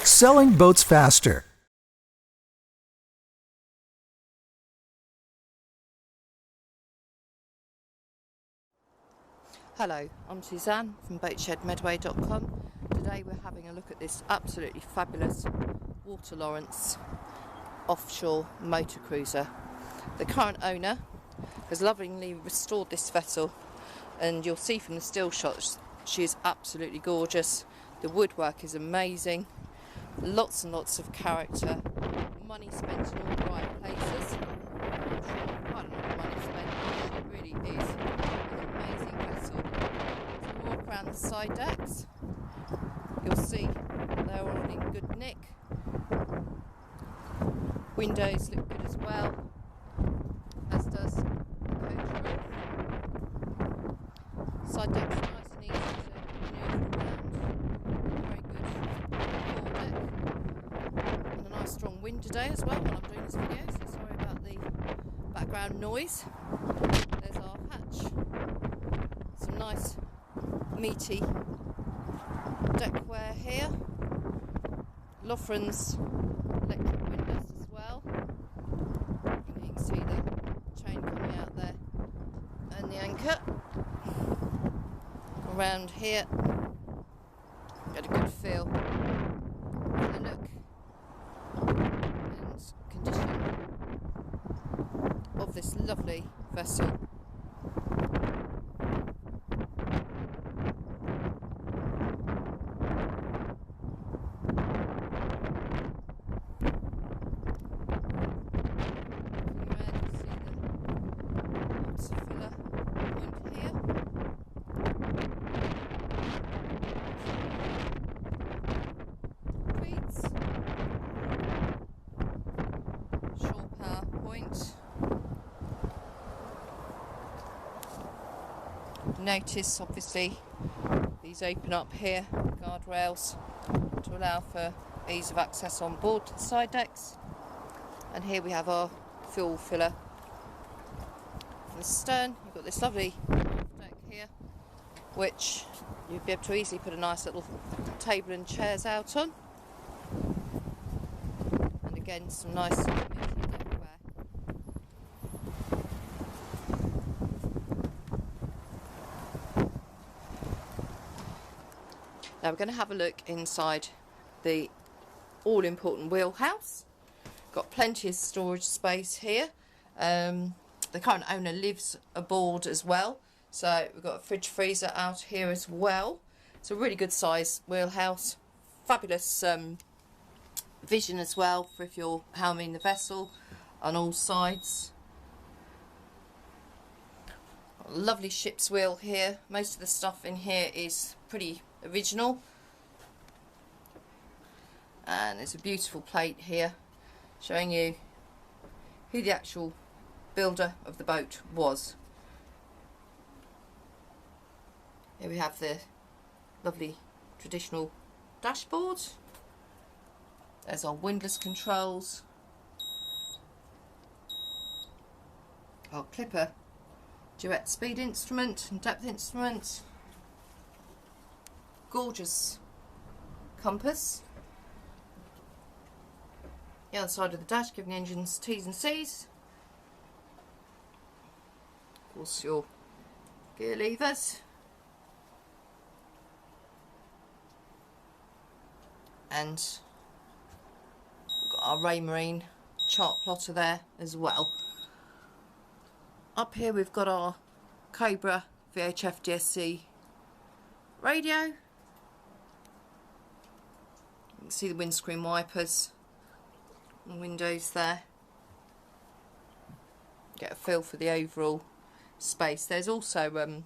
Selling boats faster. Hello, I'm Suzanne from boatshedmedway.com. Today we're having a look at this absolutely fabulous Water Lawrence offshore motor cruiser. The current owner has lovingly restored this vessel, and you'll see from the still shots she is absolutely gorgeous. The woodwork is amazing, lots and lots of character, money spent in all the right places. Quite a lot of money spent. It really is an amazing vessel. As we walk around the side decks, you'll see they're all in good nick. Windows look good as well, as does the coach roof. Side deck's nice and easy to manoeuvre around. Very good foredeck. And a nice strong wind today as well while I'm doing this video, so sorry about the background noise. There's our hatch. Some nice meaty deckware here. Loughran's electric windows as well. You can see the chain coming out there and the anchor. Around here, get a good feel for the look and condition of this lovely vessel. Notice obviously these open up here, guardrails, to allow for ease of access on board to the side decks. And here we have our fuel filler. For the stern, you've got this lovely deck here, which you'd be able to easily put a nice little table and chairs out on. And again, some nice Now we're going to have a look inside the all-important wheelhouse. Got plenty of storage space here. The current owner lives aboard as well, so we've got a fridge freezer out here as well. It's a really good size wheelhouse. Fabulous vision as well for if you're helming the vessel on all sides. Lovely ship's wheel here. Most of the stuff in here is pretty original, and there's a beautiful plate here showing you who the actual builder of the boat was. Here we have the lovely traditional dashboard. There's our windlass controls, our clipper duet speed instrument and depth instrument. Gorgeous compass. The other side of the dash giving the engines T's and C's. Of course, your gear levers. And we've got our Raymarine chart plotter there as well. Up here we've got our Cobra VHF DSC radio. You can see the windscreen wipers and windows there. Get a feel for the overall space. There's also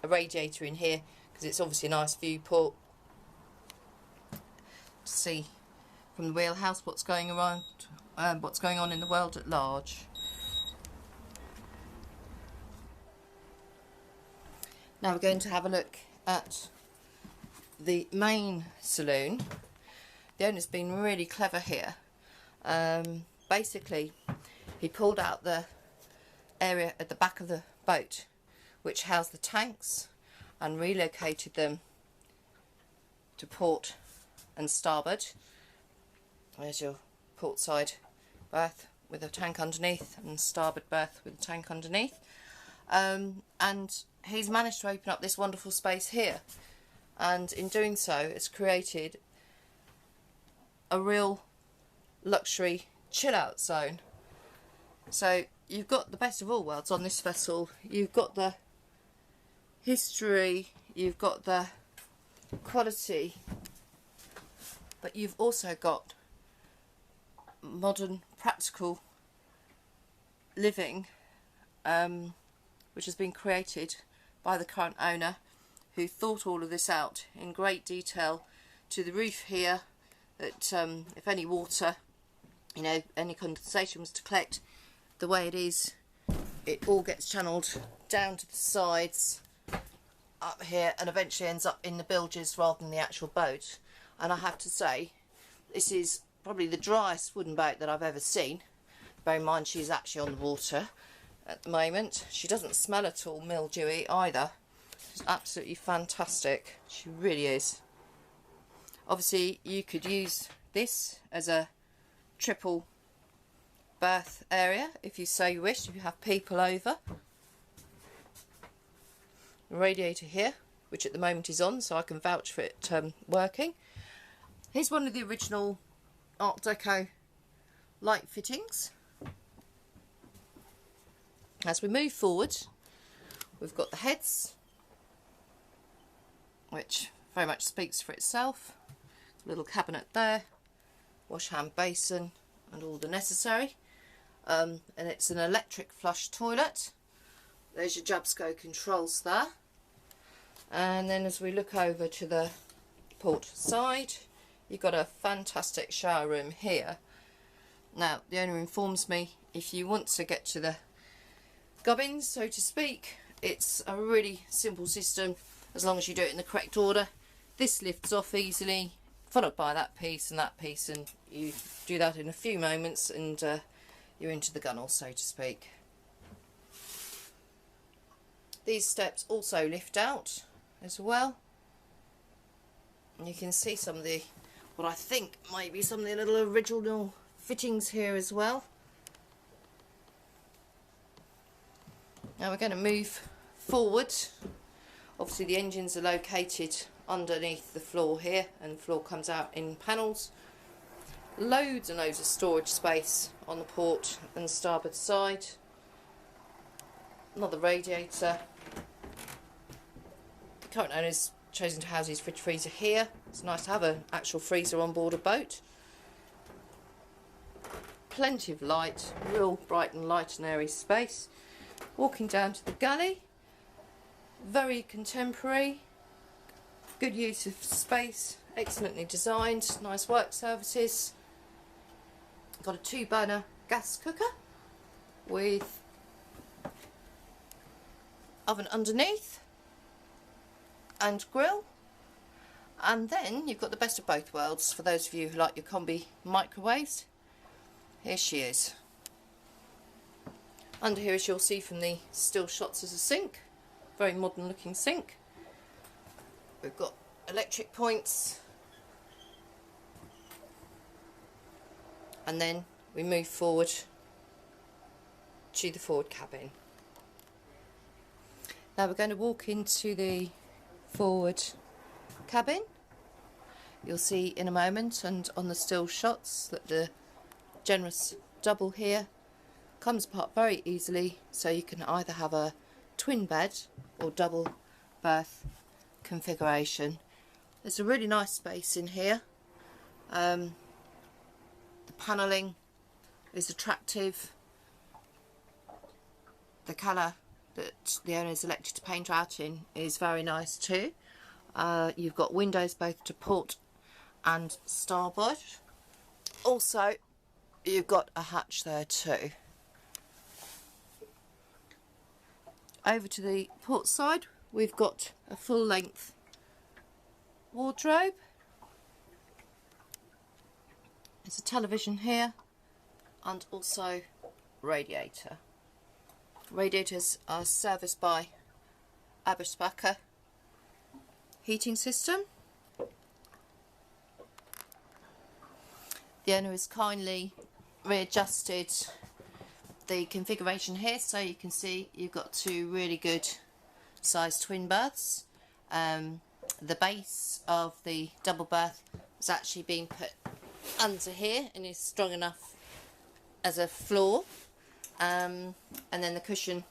a radiator in here because it's obviously a nice viewport to see from the wheelhouse what's going around, what's going on in the world at large. Now we're going to have a look at the main saloon. The owner's been really clever here. Basically, he pulled out the area at the back of the boat which housed the tanks and relocated them to port and starboard, There's your port side berth with a tank underneath, and starboard berth with a tank underneath. And he's managed to open up this wonderful space here, and in doing so it's created a real luxury chill out zone. So you've got the best of all worlds on this vessel. You've got the history, you've got the quality, but you've also got modern practical living, which has been created by the current owner, who thought all of this out in great detail to the roof here, that if any water, you know, any condensation was to collect the way it is, it all gets channeled down to the sides up here and eventually ends up in the bilges rather than the actual boat. And I have to say, this is probably the driest wooden boat that I've ever seen. Bear in mind she's actually on the water at the moment. She doesn't smell at all mildewy either. She's absolutely fantastic, she really is. Obviously you could use this as a triple berth area if you so wish, if you have people over. The radiator here, which at the moment is on, so I can vouch for it working. Here's one of the original Art Deco light fittings. As we move forward, we've got the heads, which very much speaks for itself. Little cabinet there, wash hand basin and all the necessary. And it's an electric flush toilet. There's your Jabsco controls there. And then as we look over to the port side, you've got a fantastic shower room here. Now the owner informs me if you want to get to the gubbins, so to speak, it's a really simple system as long as you do it in the correct order. This lifts off easily, followed by that piece, and you do that in a few moments and you're into the gunnel, so to speak. These steps also lift out as well, and you can see some of the, what I think might be some of the little original fittings here as well. Now we're going to move forward. Obviously the engines are located underneath the floor here, and the floor comes out in panels. Loads and loads of storage space on the port and starboard side. Another radiator. The current owner's chosen to house his fridge freezer here. It's nice to have an actual freezer on board a boat. Plenty of light, real bright and light and airy space. Walking down to the galley, very contemporary, good use of space, excellently designed, nice work surfaces. Got a 2-burner gas cooker with oven underneath and grill. And then you've got the best of both worlds for those of you who like your combi microwaves. Here she is. Under here, as you'll see from the still shots, is a sink, very modern looking sink. We've got electric points, and then we move forward to the forward cabin. Now we're going to walk into the forward cabin. You'll see in a moment, and on the still shots, that the generous double here comes apart very easily, so you can either have a twin bed or double berth configuration. There's a really nice space in here. The panelling is attractive. The colour that the owner has elected to paint out in is very nice too. You've got windows both to port and starboard. Also, you've got a hatch there too. Over to the port side, we've got a full length wardrobe. There's a television here and also radiator. Radiators are serviced by Aberspacher heating system. The owner has kindly readjusted the configuration here, so you can see you've got two really good sized twin berths. The base of the double berth has actually been put under here and is strong enough as a floor, and then the cushion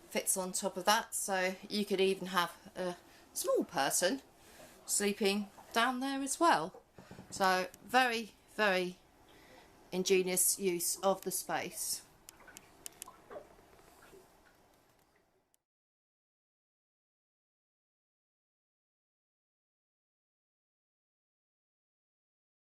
fits on top of that, so you could even have a small person sleeping down there as well. So very, very ingenious use of the space.